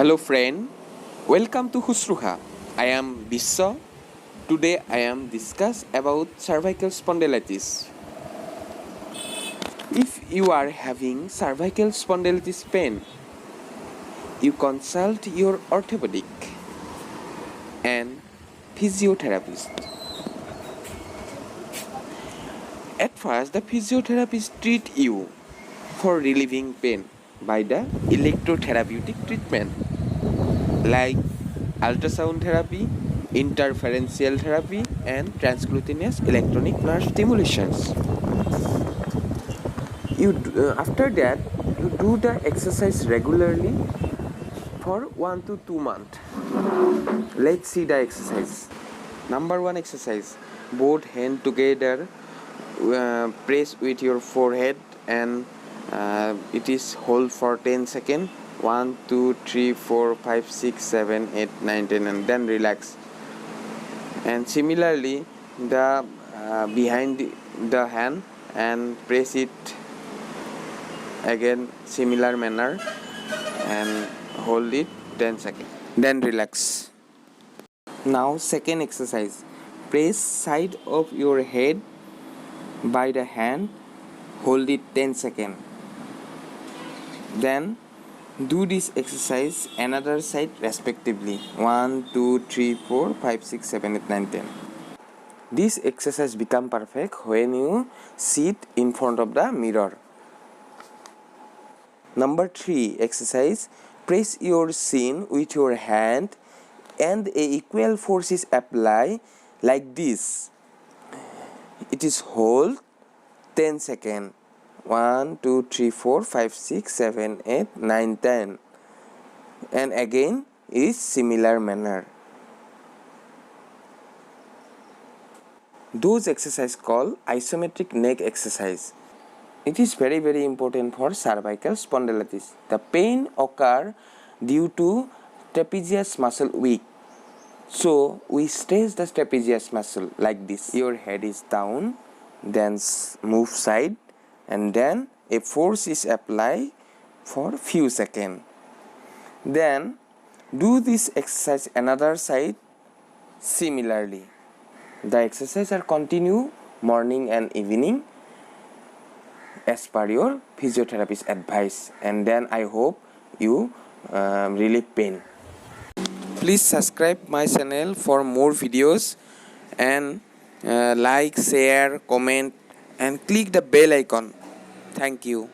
Hello friend, welcome to Husruha. I am Biswa. Today I am discuss about cervical spondylitis. If you are having cervical spondylitis pain, you consult your orthopedic and physiotherapist. At first, the physiotherapist treat you for relieving pain by the electrotherapeutic treatment like ultrasound therapy, interferential therapy, and transcutaneous electronic nerve stimulations. After that, you do the exercise regularly for 1 to 2 months. Let's see the exercise. Number 1 exercise: both hands together, press with your forehead, and it is hold for 10 seconds. 1 2 3 4 5 6 7 8 9 10, and then relax. And similarly, the behind the hand and press it again similar manner and hold it 10 seconds, then relax. Now second exercise: press side of your head by the hand, hold it 10 seconds, then do this exercise another side respectively. 1 2 3 4 5 6 7 8 9 10. This exercise become perfect when you sit in front of the mirror. Number 3 exercise: press your chin with your hand and a equal force is applied like this. It is hold 10 seconds. 1 2 3 4 5 6 7 8 9 10, and again is similar manner. Those exercise called isometric neck exercise. It is very important for cervical spondylitis. The pain occur due to trapezius muscle weak. So we stretch the trapezius muscle like this. Your head is down, then move side, and then a force is applied for few seconds. Then do this exercise another side similarly. The exercise are continue morning and evening as per your physiotherapist advice, and then I hope you relieve pain. Please subscribe my channel for more videos, and like, share, comment, and click the bell icon. Thank you.